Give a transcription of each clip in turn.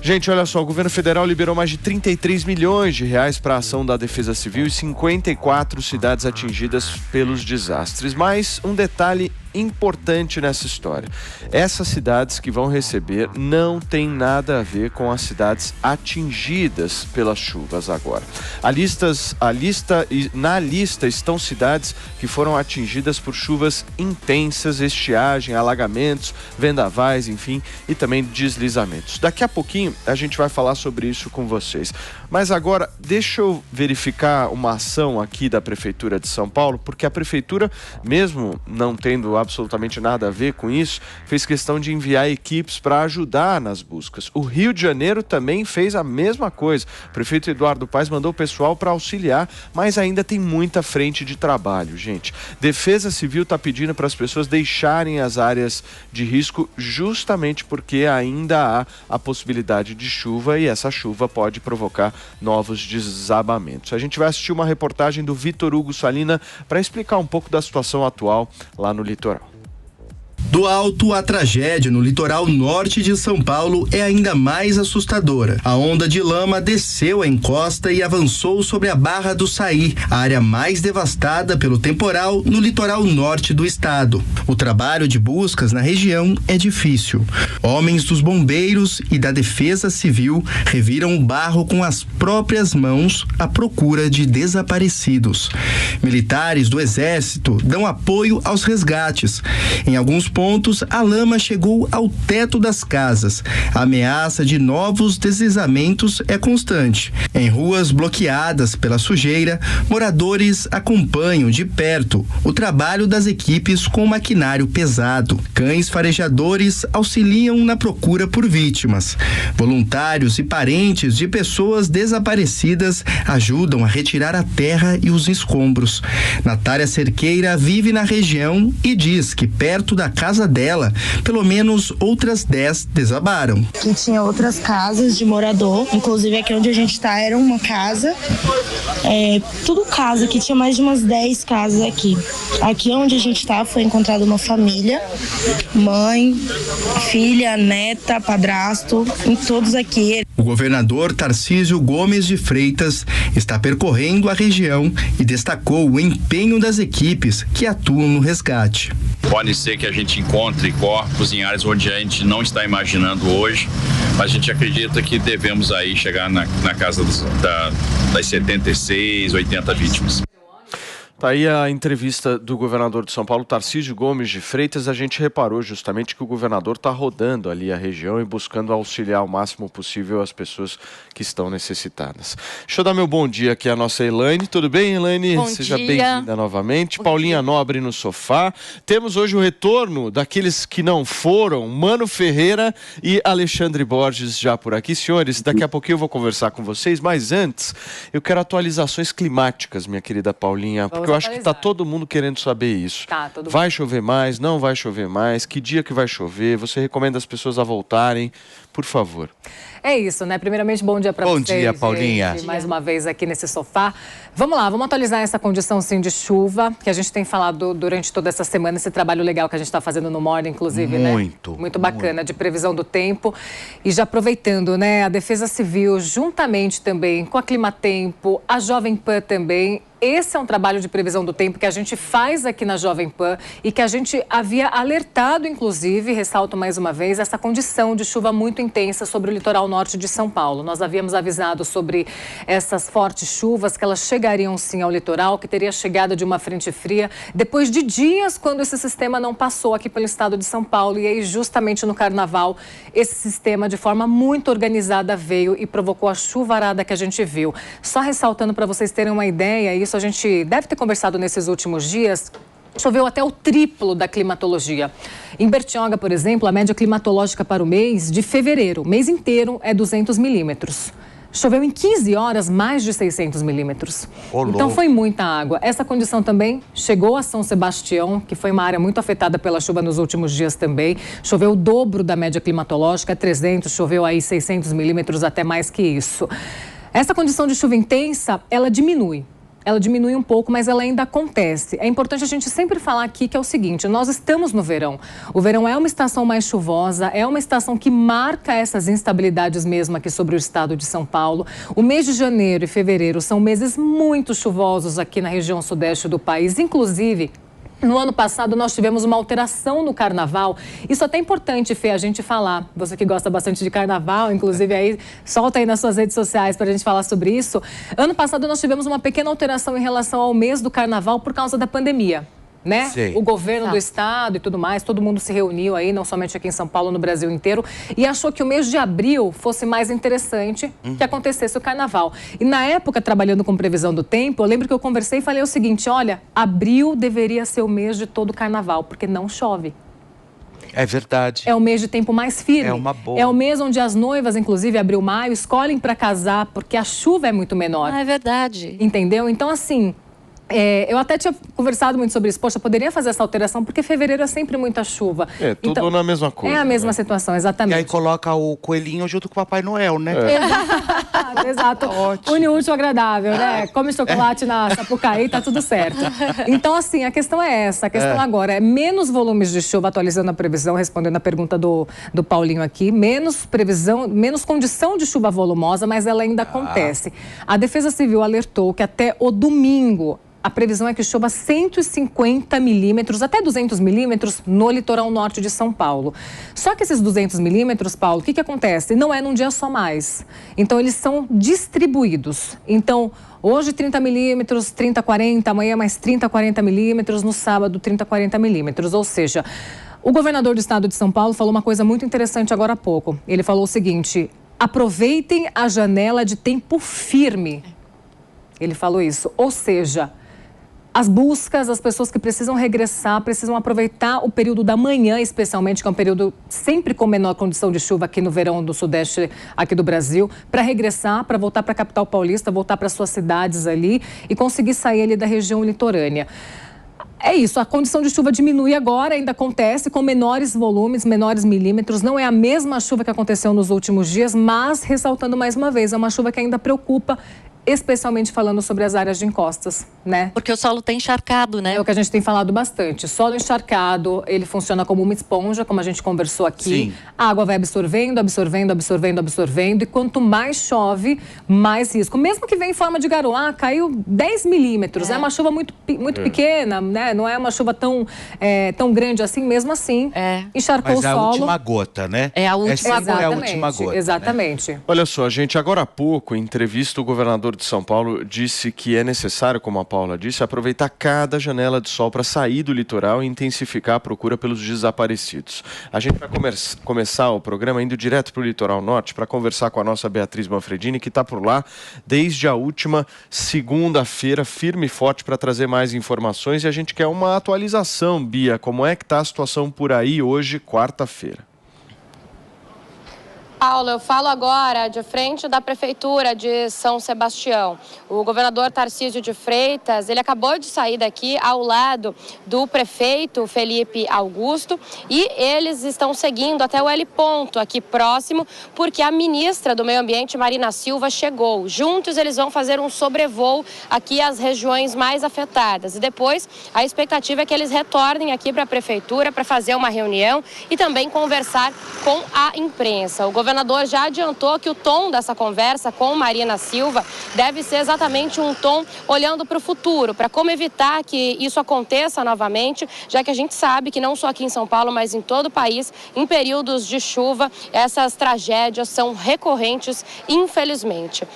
Gente, olha só, o governo federal liberou mais de 33 milhões de reais para a ação da Defesa Civil e 54 cidades atingidas pelos desastres. Mas um detalhe importante nessa história: essas cidades que vão receber não tem nada a ver com as cidades atingidas pelas chuvas agora. Na lista estão cidades que foram atingidas por chuvas intensas, estiagem, alagamentos, vendavais, enfim, e também deslizamentos. Daqui a pouquinho a gente vai falar sobre isso com vocês. Mas agora, deixa eu verificar uma ação aqui da Prefeitura de São Paulo, porque a Prefeitura, mesmo não tendo absolutamente nada a ver com isso, fez questão de enviar equipes para ajudar nas buscas. O Rio de Janeiro também fez a mesma coisa. O prefeito Eduardo Paes mandou o pessoal para auxiliar, mas ainda tem muita frente de trabalho, gente. Defesa Civil está pedindo para as pessoas deixarem as áreas de risco justamente porque ainda há a possibilidade de chuva e essa chuva pode provocar novos desabamentos. A gente vai assistir uma reportagem do Vitor Hugo Salina para explicar um pouco da situação atual lá no litoral. Do alto, a tragédia no litoral norte de São Paulo é ainda mais assustadora. A onda de lama desceu a encosta e avançou sobre a Barra do Saí, a área mais devastada pelo temporal no litoral norte do estado. O trabalho de buscas na região é difícil. Homens dos bombeiros e da Defesa Civil reviram o barro com as próprias mãos à procura de desaparecidos. Militares do Exército dão apoio aos resgates. Em alguns pontos, a lama chegou ao teto das casas. A ameaça de novos deslizamentos é constante. Em ruas bloqueadas pela sujeira, moradores acompanham de perto o trabalho das equipes com maquinário pesado. Cães farejadores auxiliam na procura por vítimas. Voluntários e parentes de pessoas desaparecidas ajudam a retirar a terra e os escombros. Natália Cerqueira vive na região e diz que perto da casa dela, pelo menos outras 10 desabaram. Aqui tinha outras casas de morador, inclusive aqui onde a gente está era uma casa, tudo casa, aqui tinha mais de umas 10 casas aqui. Aqui onde a gente está foi encontrada uma família, mãe, filha, neta, padrasto, em todos aqui. O governador Tarcísio Gomes de Freitas está percorrendo a região e destacou o empenho das equipes que atuam no resgate. Pode ser que a gente encontre corpos em áreas onde a gente não está imaginando hoje, mas a gente acredita que devemos aí chegar na casa das 76, 80 vítimas. Tá aí a entrevista do governador de São Paulo, Tarcísio Gomes de Freitas. A gente reparou justamente que o governador está rodando ali a região e buscando auxiliar o máximo possível as pessoas que estão necessitadas. Deixa eu dar meu bom dia aqui à nossa Elaine. Tudo bem, Elaine? Bom Seja dia. bem-vinda novamente. Paulinha Nobre no sofá. Temos hoje o retorno daqueles que não foram, Mano Ferreira e Alexandre Borges já por aqui. Senhores, daqui a pouquinho eu vou conversar com vocês, mas antes eu quero atualizações climáticas, minha querida Paulinha, porque eu acho que está todo mundo querendo saber isso. Vai chover mais, não vai chover mais, que dia que vai chover, você recomenda as pessoas a voltarem, por favor. É isso, né? Primeiramente, bom dia para vocês. Bom dia, Paulinha. Gente, mais uma vez aqui nesse sofá. Vamos lá, vamos atualizar essa condição, sim, de chuva, que a gente tem falado durante toda essa semana, esse trabalho legal que a gente está fazendo no Morning, inclusive, né? Muito bacana, de previsão do tempo. E já aproveitando, né, a Defesa Civil, juntamente também com a Climatempo, a Jovem Pan também. Esse é um trabalho de previsão do tempo que a gente faz aqui na Jovem Pan e que a gente havia alertado, inclusive, ressalto mais uma vez, essa condição de chuva muito intensa sobre o litoral norte de São Paulo. Nós havíamos avisado sobre essas fortes chuvas, que elas chegariam sim ao litoral, que teria chegada de uma frente fria depois de dias quando esse sistema não passou aqui pelo estado de São Paulo. E aí, justamente no carnaval, esse sistema de forma muito organizada veio e provocou a chuvarada que a gente viu. Só ressaltando para vocês terem uma ideia, isso a gente deve ter conversado nesses últimos dias. Choveu até o triplo da climatologia. Em Bertioga, por exemplo, a média climatológica para o mês de fevereiro, o mês inteiro, é 200 milímetros. Choveu em 15 horas mais de 600 milímetros. Então foi muita água. Essa condição também chegou a São Sebastião, que foi uma área muito afetada pela chuva nos últimos dias também. Choveu o dobro da média climatológica, 300, choveu aí 600 milímetros, até mais que isso. Essa condição de chuva intensa, ela diminui. ela diminui um pouco, mas ela ainda acontece. É importante a gente sempre falar aqui que é o seguinte, nós estamos no verão. O verão é uma estação mais chuvosa, é uma estação que marca essas instabilidades mesmo aqui sobre o estado de São Paulo. O mês de janeiro e fevereiro são meses muito chuvosos aqui na região sudeste do país, inclusive... No ano passado, nós tivemos uma alteração no carnaval. Isso é até importante, Fê, a gente falar. Você que gosta bastante de carnaval, inclusive aí, solta aí nas suas redes sociais para a gente falar sobre isso. Ano passado, nós tivemos uma pequena alteração em relação ao mês do carnaval por causa da pandemia. Né? O governo do estado e tudo mais, todo mundo se reuniu aí, não somente aqui em São Paulo, no Brasil inteiro, e achou que o mês de abril fosse mais interessante que acontecesse o carnaval. E na época, trabalhando com previsão do tempo, eu lembro que eu conversei e falei o seguinte, olha, abril deveria ser o mês de todo o carnaval, porque não chove. É verdade. É o mês de tempo mais firme. É uma boa. É o mês onde as noivas, inclusive, abril, maio, escolhem para casar, porque a chuva é muito menor. É verdade. Entendeu? Então, assim... eu até tinha conversado muito sobre isso. Poxa, poderia fazer essa alteração, porque fevereiro é sempre muita chuva. Tudo então, na mesma coisa. É a mesma situação, exatamente. E aí coloca o coelhinho junto com o Papai Noel, né? Exato. Une o útil ao agradável, né? Come chocolate na Sapucaí, tá tudo certo. Então, assim, a questão é essa. A questão agora é menos volumes de chuva, atualizando a previsão, respondendo a pergunta do Paulinho aqui. Menos previsão, menos condição de chuva volumosa, mas ela ainda acontece. A Defesa Civil alertou que até o domingo... A previsão é que chova 150 milímetros, até 200 milímetros no litoral norte de São Paulo. Só que esses 200 milímetros, Paulo, o que acontece? Não é num dia só mais. Então, eles são distribuídos. Então, hoje 30 milímetros, 30, 40, amanhã mais 30, 40 milímetros, no sábado 30, 40 milímetros. Ou seja, o governador do estado de São Paulo falou uma coisa muito interessante agora há pouco. Ele falou o seguinte, aproveitem a janela de tempo firme. Ele falou isso, ou seja... As buscas, as pessoas que precisam regressar, precisam aproveitar o período da manhã, especialmente, que é um período sempre com menor condição de chuva aqui no verão do sudeste aqui do Brasil, para regressar, para voltar para a capital paulista, voltar para suas cidades ali e conseguir sair ali da região litorânea. É isso, a condição de chuva diminui agora, ainda acontece com menores volumes, menores milímetros. Não é a mesma chuva que aconteceu nos últimos dias, mas, ressaltando mais uma vez, é uma chuva que ainda preocupa, especialmente falando sobre as áreas de encostas, né? Porque o solo está encharcado, né? É o que a gente tem falado bastante. Solo encharcado, ele funciona como uma esponja, como a gente conversou aqui. Sim. A água vai absorvendo, absorvendo, absorvendo, absorvendo. E quanto mais chove, mais risco. Mesmo que venha em forma de garoa, caiu 10 milímetros. É uma chuva muito pequena, né? Não é uma chuva tão grande assim, mesmo assim. Encharcou o solo. Mas é a última gota, né? É a última gota. É a última gota. Exatamente. Né? Olha só, gente, agora há pouco, em entrevista, o governador de São Paulo disse que é necessário, como a Paula disse, aproveitar cada janela de sol para sair do litoral e intensificar a procura pelos desaparecidos. A gente vai começar o programa indo direto para o litoral norte para conversar com a nossa Beatriz Manfredini, que está por lá desde a última segunda-feira, firme e forte para trazer mais informações, e a gente quer uma atualização, Bia, como é que está a situação por aí hoje, quarta-feira? Paulo, eu falo agora de frente da Prefeitura de São Sebastião. O governador Tarcísio de Freitas, ele acabou de sair daqui ao lado do prefeito Felipe Augusto e eles estão seguindo até o L ponto aqui próximo, porque a ministra do Meio Ambiente, Marina Silva, chegou. Juntos eles vão fazer um sobrevoo aqui às regiões mais afetadas. E depois a expectativa é que eles retornem aqui para a Prefeitura para fazer uma reunião e também conversar com a imprensa. O governador já adiantou que o tom dessa conversa com Marina Silva deve ser exatamente um tom olhando para o futuro, para como evitar que isso aconteça novamente, já que a gente sabe que não só aqui em São Paulo, mas em todo o país, em períodos de chuva, essas tragédias são recorrentes, infelizmente.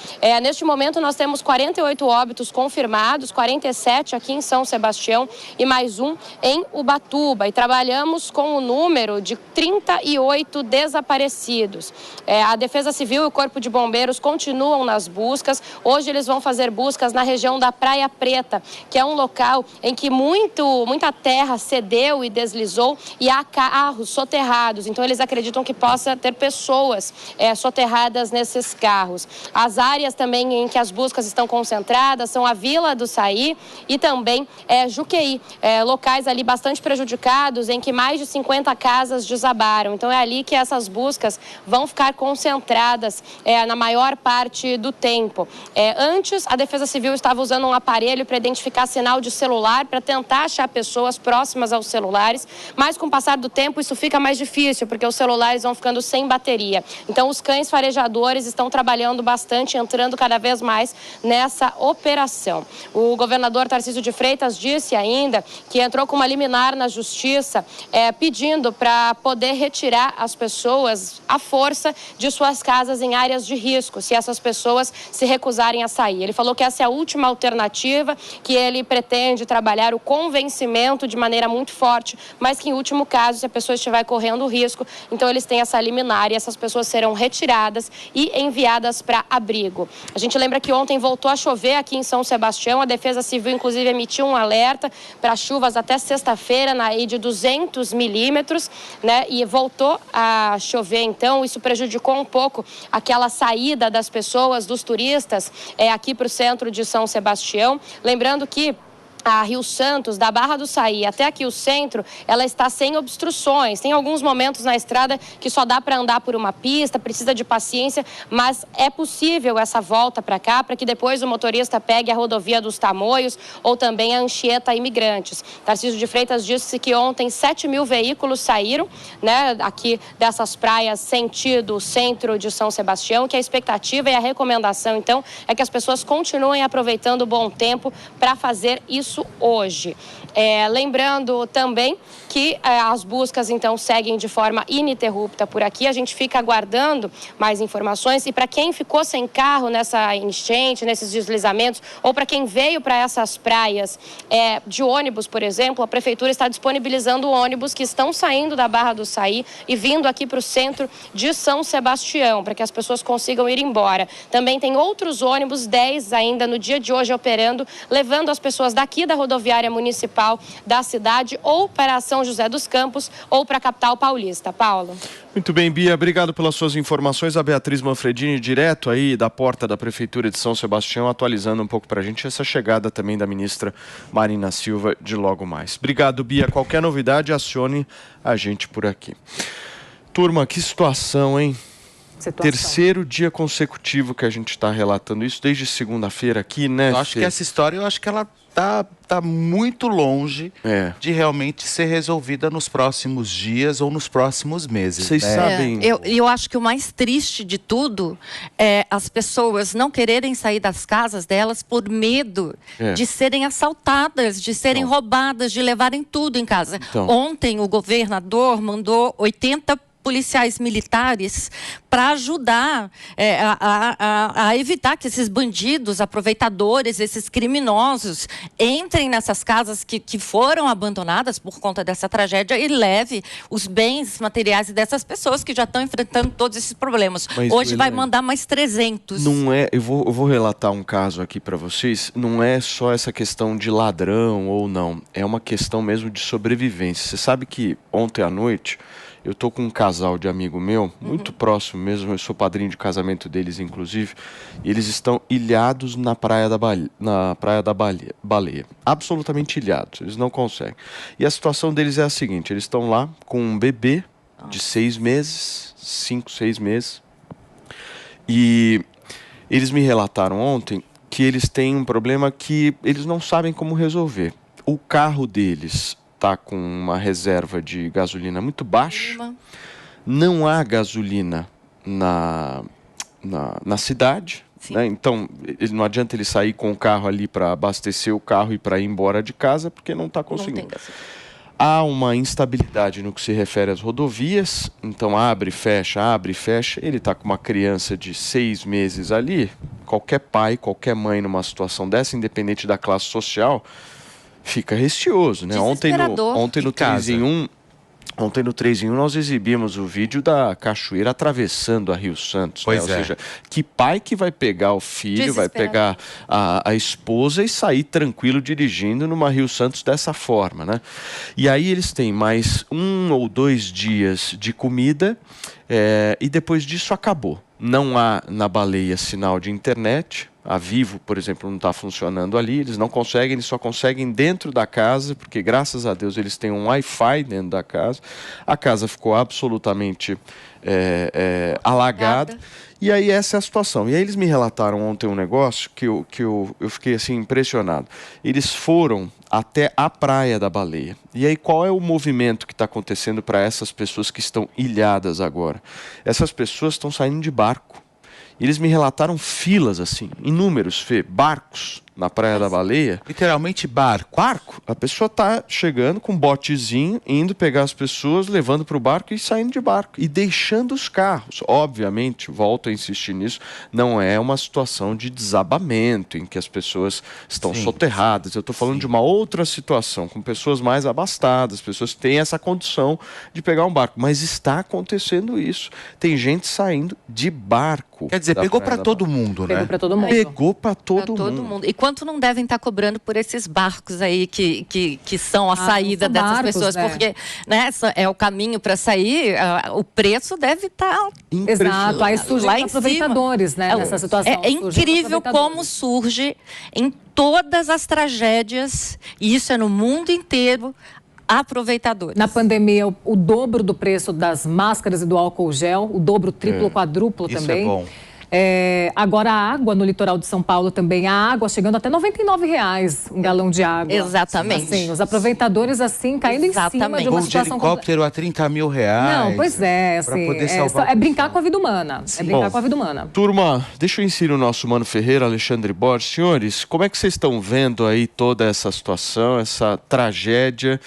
Neste momento, nós temos 48 óbitos confirmados, 47 aqui em São Sebastião e mais um em Ubatuba. E trabalhamos com o número de 38 desaparecidos. A Defesa Civil e o Corpo de Bombeiros continuam nas buscas. Hoje eles vão fazer buscas na região da Praia Preta, que é um local em que muita terra cedeu e deslizou e há carros soterrados. Então eles acreditam que possa ter pessoas soterradas nesses carros. As áreas também em que as buscas estão concentradas são a Vila do Saí e também Juqueí, locais ali bastante prejudicados em que mais de 50 casas desabaram. Então é ali que essas buscas vão ficar concentradas na maior parte do tempo. Antes, a Defesa Civil estava usando um aparelho para identificar sinal de celular, para tentar achar pessoas próximas aos celulares, mas com o passar do tempo isso fica mais difícil, porque os celulares vão ficando sem bateria. Então os cães farejadores estão trabalhando bastante, entrando cada vez mais nessa operação. O governador Tarcísio de Freitas disse ainda que entrou com uma liminar na Justiça pedindo para poder retirar as pessoas à força de suas casas em áreas de risco, se essas pessoas se recusarem a sair. Ele falou que essa é a última alternativa, que ele pretende trabalhar o convencimento de maneira muito forte, mas que em último caso, se a pessoa estiver correndo risco, então eles têm essa liminar e essas pessoas serão retiradas e enviadas para abrigo. A gente lembra que ontem voltou a chover aqui em São Sebastião, a Defesa Civil inclusive emitiu um alerta para chuvas até sexta-feira aí de 200 milímetros, né? E voltou a chover, então isso prejudicou um pouco aquela saída das pessoas, dos turistas, aqui para o centro de São Sebastião. Lembrando que a Rio Santos, da Barra do Saí até aqui o centro, ela está sem obstruções. Tem alguns momentos na estrada que só dá para andar por uma pista, precisa de paciência, mas é possível essa volta para cá, para que depois o motorista pegue a rodovia dos Tamoios ou também a Anchieta Imigrantes. Tarcísio de Freitas disse que ontem 7 mil veículos saíram, né, aqui dessas praias sentido centro de São Sebastião, que a expectativa e a recomendação, então, é que as pessoas continuem aproveitando o bom tempo para fazer isso hoje. Lembrando também que as buscas então seguem de forma ininterrupta por aqui. A gente fica aguardando mais informações, e para quem ficou sem carro nessa enchente, nesses deslizamentos, ou para quem veio para essas praias de ônibus, por exemplo, a prefeitura está disponibilizando ônibus que estão saindo da Barra do Saí e vindo aqui para o centro de São Sebastião, para que as pessoas consigam ir embora. Também tem outros ônibus, 10 ainda no dia de hoje operando, levando as pessoas daqui da rodoviária municipal da cidade ou para São José dos Campos ou para a capital paulista. Paulo. Muito bem, Bia, obrigado pelas suas informações. A Beatriz Manfredini, direto aí da porta da Prefeitura de São Sebastião, atualizando um pouco para a gente essa chegada também da ministra Marina Silva de logo mais. Obrigado, Bia. Qualquer novidade, acione a gente por aqui. Turma, que situação, hein? Terceiro dia consecutivo que a gente está relatando isso, desde segunda-feira aqui, né? Eu acho que essa história, ela tá muito longe de realmente ser resolvida nos próximos dias ou nos próximos meses. Vocês sabem... Eu acho que o mais triste de tudo é as pessoas não quererem sair das casas delas por medo de serem assaltadas, de serem roubadas, de levarem tudo em casa. Ontem o governador mandou 80 policiais militares para ajudar a evitar que esses bandidos, aproveitadores, esses criminosos entrem nessas casas que foram abandonadas por conta dessa tragédia e leve os bens materiais dessas pessoas que já estão enfrentando todos esses problemas. Mas hoje vai mandar mais 300. Não é, eu vou relatar um caso aqui para vocês, não é só essa questão de ladrão ou não, é uma questão mesmo de sobrevivência. Você sabe que ontem à noite eu tô com um casal de amigo meu, muito próximo mesmo, eu sou padrinho de casamento deles, inclusive, e eles estão ilhados na Praia da Baleia. Absolutamente ilhados, eles não conseguem. E a situação deles é a seguinte, eles estão lá com um bebê de 6 meses, 5, 6 meses, e eles me relataram ontem que eles têm um problema que eles não sabem como resolver. O carro deles está com uma reserva de gasolina muito baixa, não há gasolina na cidade, né? Então não adianta ele sair com o carro ali para abastecer o carro e para ir embora de casa, porque não está conseguindo. Há uma instabilidade no que se refere às rodovias, então abre e fecha, ele está com uma criança de 6 meses ali, qualquer pai, qualquer mãe numa situação dessa, independente da classe social, fica receoso, né? Ontem no 3 em 1, nós exibimos o vídeo da cachoeira atravessando a Rio Santos, né? Ou seja, que pai que vai pegar o filho, vai pegar a esposa e sair tranquilo dirigindo numa Rio Santos dessa forma, né? E aí eles têm mais 1 ou 2 dias de comida e depois disso acabou. Não há na Baleia sinal de internet, A Vivo, por exemplo, não está funcionando ali, eles não conseguem, eles só conseguem dentro da casa, porque graças a Deus eles têm um Wi-Fi dentro da casa. A casa ficou absolutamente alagada. E aí essa é a situação. E aí eles me relataram ontem um negócio que eu fiquei assim impressionado. Eles foram até a Praia da Baleia. E aí qual é o movimento que está acontecendo para essas pessoas que estão ilhadas agora? Essas pessoas estão saindo de barco. Eles me relataram filas, assim, inúmeros, barcos na Praia da Baleia. Literalmente barco. Barco. A pessoa está chegando com um botezinho, indo pegar as pessoas, levando para o barco e saindo de barco. E deixando os carros. Obviamente, volto a insistir nisso, não é uma situação de desabamento, em que as pessoas estão soterradas. Eu estou falando de uma outra situação, com pessoas mais abastadas, pessoas que têm essa condição de pegar um barco. Mas está acontecendo isso. Tem gente saindo de barco. Quer dizer, pegou para todo mundo, né? Pegou para todo mundo. Pegou para todo mundo. E quanto não devem estar cobrando por esses barcos aí que são a saída dessas barcos, pessoas, né? Porque, né, é o caminho para sair, o preço deve estar... Exato, aí surgem lá aproveitadores, né, nessa situação. É incrível como surge em todas as tragédias, e isso é no mundo inteiro, aproveitadores. Na pandemia, o dobro do preço das máscaras e do álcool gel, o dobro, triplo, quadruplo também. Isso é bom. Agora a água no litoral de São Paulo também, a água chegando até R$ 99 um galão de água. Exatamente. Assim, os aproveitadores assim caindo em cima de uma situação... de helicóptero a R$30 mil. Não, pois é, assim, é brincar com a vida humana. Sim. É brincar com a vida humana. Turma, deixa eu inserir o nosso Mano Ferreira, Alexandre Borges. Senhores, como é que vocês estão vendo aí toda essa situação, essa tragédia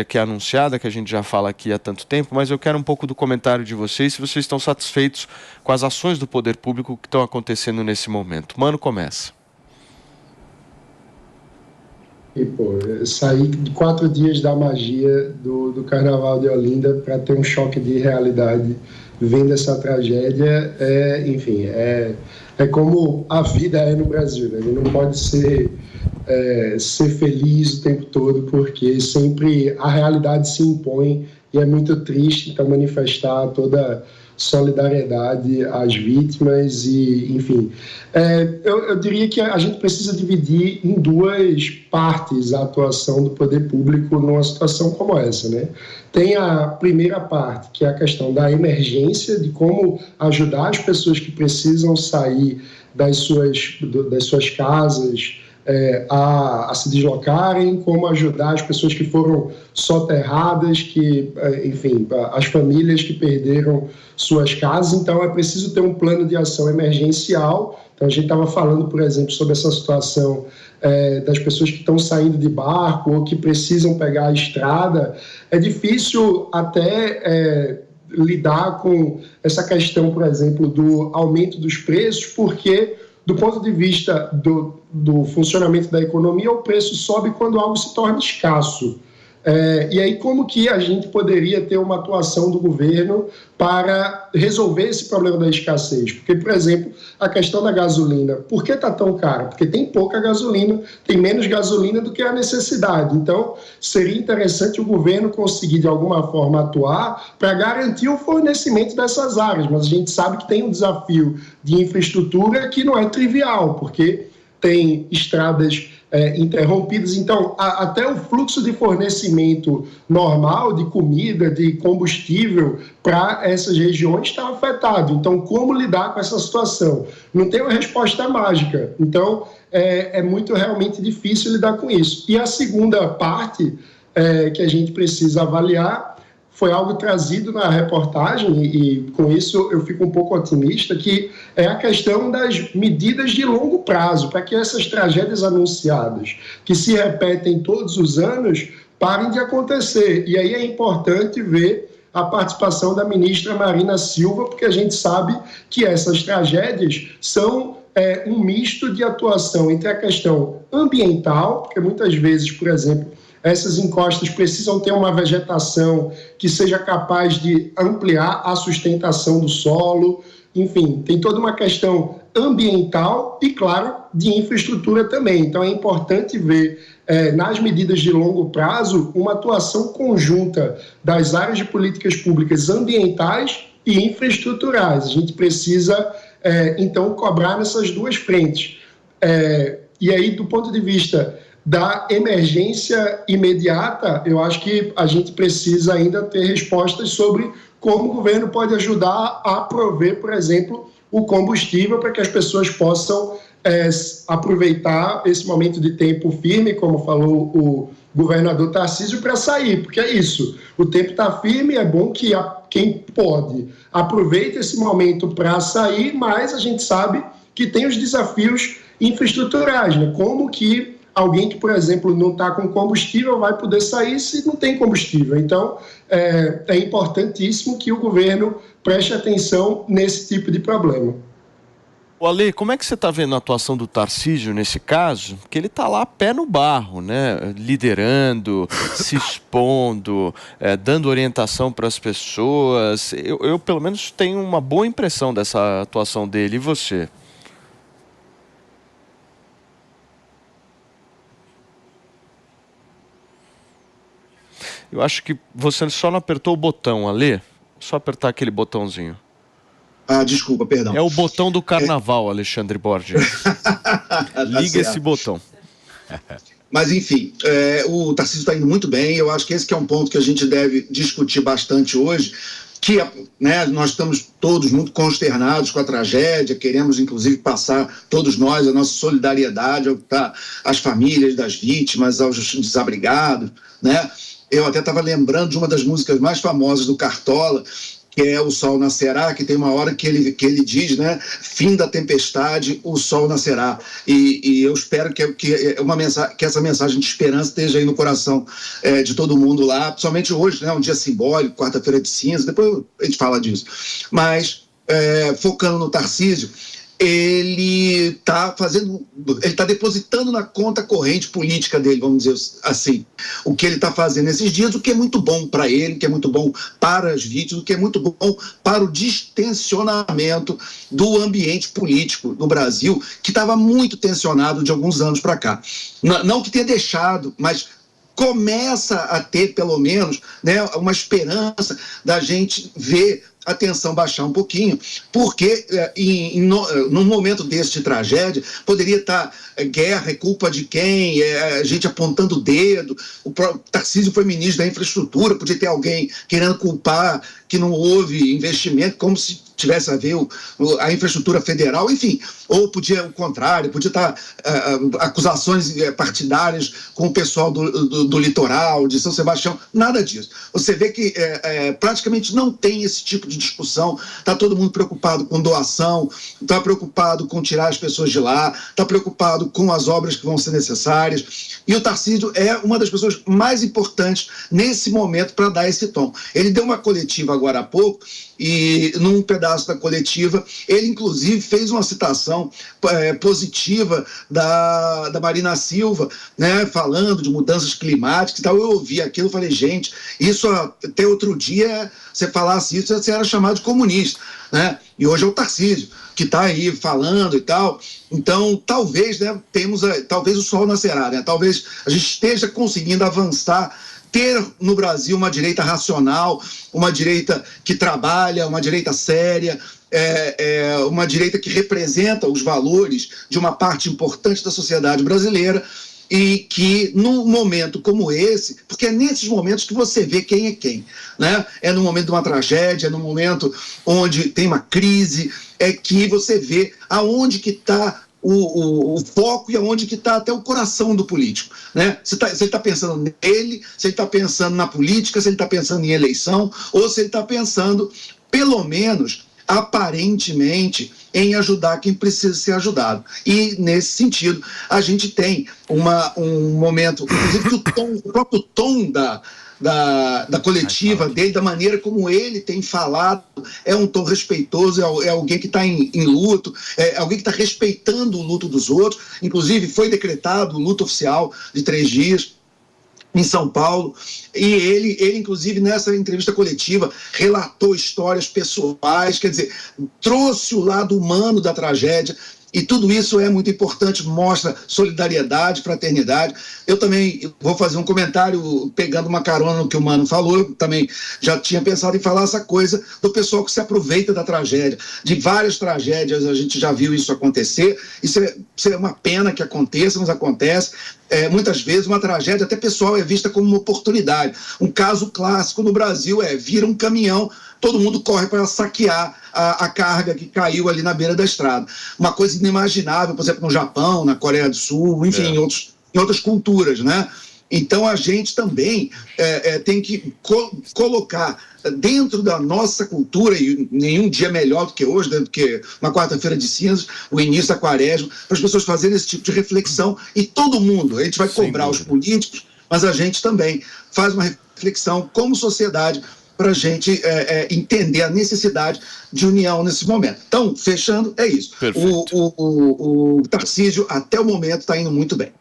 que é anunciada, que a gente já fala aqui há tanto tempo, mas eu quero um pouco do comentário de vocês, se vocês estão satisfeitos com as ações do poder público que estão acontecendo nesse momento. Mano, começa. Saí de 4 dias da magia do Carnaval de Olinda para ter um choque de realidade vendo essa tragédia. Enfim, é como a vida é no Brasil, né? Ele não pode ser feliz o tempo todo, porque sempre a realidade se impõe e é muito triste. Então, manifestar toda solidariedade às vítimas e, enfim. Eu diria que a gente precisa dividir em 2 partes a atuação do poder público numa situação como essa, né? Tem a primeira parte, que é a questão da emergência, de como ajudar as pessoas que precisam sair das suas casas, a se deslocarem, como ajudar as pessoas que foram soterradas, enfim, as famílias que perderam suas casas. Então, é preciso ter um plano de ação emergencial. Então, a gente estava falando, por exemplo, sobre essa situação das pessoas que estão saindo de barco ou que precisam pegar a estrada. É difícil até lidar com essa questão, por exemplo, do aumento dos preços, porque do ponto de vista do funcionamento da economia, o preço sobe quando algo se torna escasso. E aí, como que a gente poderia ter uma atuação do governo para resolver esse problema da escassez? Porque, por exemplo, a questão da gasolina, por que está tão cara? Porque tem pouca gasolina, tem menos gasolina do que a necessidade. Então, seria interessante o governo conseguir, de alguma forma, atuar para garantir o fornecimento dessas áreas. Mas a gente sabe que tem um desafio de infraestrutura que não é trivial, porque tem estradas interrompidas. Então, até o fluxo de fornecimento normal de comida, de combustível para essas regiões está afetado. Então, como lidar com essa situação? Não tem uma resposta mágica. Então, é muito realmente difícil lidar com isso. E a segunda parte que a gente precisa avaliar foi algo trazido na reportagem, e com isso eu fico um pouco otimista, que é a questão das medidas de longo prazo, para que essas tragédias anunciadas, que se repetem todos os anos, parem de acontecer. E aí é importante ver a participação da ministra Marina Silva, porque a gente sabe que essas tragédias são um misto de atuação entre a questão ambiental, porque muitas vezes, por exemplo, essas encostas precisam ter uma vegetação que seja capaz de ampliar a sustentação do solo. Enfim, tem toda uma questão ambiental e, claro, de infraestrutura também. Então, é importante ver, nas medidas de longo prazo, uma atuação conjunta das áreas de políticas públicas ambientais e infraestruturais. A gente precisa Então, cobrar nessas duas frentes. E aí, do ponto de vista da emergência imediata, eu acho que a gente precisa ainda ter respostas sobre como o governo pode ajudar a prover, por exemplo, o combustível para que as pessoas possam aproveitar esse momento de tempo firme, como falou o governador Tarcísio, para sair, porque é isso, o tempo está firme, é bom que quem pode aproveite esse momento para sair, mas a gente sabe que tem os desafios infraestruturais, né? Como que alguém que, por exemplo, não está com combustível vai poder sair se não tem combustível. Então, é importantíssimo que o governo preste atenção nesse tipo de problema. Ale, como é que você está vendo a atuação do Tarcísio nesse caso? Porque ele está lá pé no barro, né? Liderando, se expondo, dando orientação para as pessoas. Eu, pelo menos, tenho uma boa impressão dessa atuação dele. E você? Eu acho que você só não apertou o botão, Ale. Só apertar aquele botãozinho. Desculpa, perdão. É o botão do carnaval, Alexandre Borges. Liga esse botão. Mas, enfim, o Tarcísio está indo muito bem. Eu acho que esse que é um ponto que a gente deve discutir bastante hoje, que nós estamos todos muito consternados com a tragédia, queremos, inclusive, passar, todos nós, a nossa solidariedade às famílias das vítimas, aos desabrigados, né? Eu até estava lembrando de uma das músicas mais famosas do Cartola, que é O Sol Nascerá, que tem uma hora que ele diz, né, fim da tempestade, o sol nascerá. E eu espero que essa mensagem de esperança esteja aí no coração de todo mundo lá, principalmente hoje, né, um dia simbólico, quarta-feira de cinza, depois a gente fala disso. Mas, focando no Tarcísio, ele está depositando na conta corrente política dele, vamos dizer assim, o que ele está fazendo nesses dias, o que é muito bom para ele, o que é muito bom para as vítimas, o que é muito bom para o distensionamento do ambiente político no Brasil, que estava muito tensionado de alguns anos para cá. Não que tenha deixado, mas começa a ter, pelo menos, né, uma esperança da gente ver a tensão baixar um pouquinho, porque num momento desse de tragédia, poderia estar guerra, é culpa de quem, a gente apontando o dedo, o Tarcísio foi ministro da infraestrutura, podia ter alguém querendo culpar que não houve investimento, como se tivesse a ver a infraestrutura federal, enfim, ou podia o contrário, podia estar acusações partidárias com o pessoal do litoral, de São Sebastião, nada disso. Você vê que praticamente não tem esse tipo de discussão, está todo mundo preocupado com doação, está preocupado com tirar as pessoas de lá, está preocupado com as obras que vão ser necessárias, e o Tarcísio é uma das pessoas mais importantes nesse momento para dar esse tom. Ele deu uma coletiva agora há pouco, e num pedaço da coletiva, ele inclusive fez uma citação positiva da Marina Silva, né, falando de mudanças climáticas e tal. Eu ouvi aquilo e falei, gente, isso até outro dia, você falasse isso, você era chamado de comunista, né? E hoje é o Tarcísio que está aí falando e tal. Então, talvez, né, talvez o sol nascerá, né? Talvez a gente esteja conseguindo avançar, ter no Brasil uma direita racional, uma direita que trabalha, uma direita séria, uma direita que representa os valores de uma parte importante da sociedade brasileira, e que num momento como esse, porque é nesses momentos que você vê quem é quem, né? É no momento de uma tragédia, é no momento onde tem uma crise, é que você vê aonde que está o foco e aonde que está até o coração do político, né? Se ele está pensando nele, se ele está pensando na política, se ele está pensando em eleição, ou se ele está pensando, pelo menos, aparentemente, em ajudar quem precisa ser ajudado. E, nesse sentido, a gente tem um momento, inclusive, que o próprio tom da coletiva dele, da maneira como ele tem falado, é um tom respeitoso, é alguém que está em luto, é alguém que está respeitando o luto dos outros. Inclusive, foi decretado o luto oficial de 3 dias em São Paulo, e ele inclusive, nessa entrevista coletiva, relatou histórias pessoais, quer dizer, trouxe o lado humano da tragédia, E tudo isso é muito importante, mostra solidariedade, fraternidade. Eu também vou fazer um comentário, pegando uma carona no que o Mano falou, eu também já tinha pensado em falar essa coisa do pessoal que se aproveita da tragédia. De várias tragédias a gente já viu isso acontecer, isso é uma pena que aconteça, mas acontece. Muitas vezes uma tragédia até pessoal é vista como uma oportunidade. Um caso clássico no Brasil vira um caminhão, todo mundo corre para saquear a carga que caiu ali na beira da estrada. Uma coisa inimaginável, por exemplo, no Japão, na Coreia do Sul, enfim, em outras culturas, né? Então a gente também tem que colocar dentro da nossa cultura, e nenhum dia melhor do que hoje, do que uma quarta-feira de cinzas, o início da quaresma, para as pessoas fazerem esse tipo de reflexão, e todo mundo, a gente vai cobrar os políticos, mas a gente também faz uma reflexão como sociedade para a gente entender a necessidade de união nesse momento. Então, fechando, é isso. O Tarcísio, até o momento, está indo muito bem.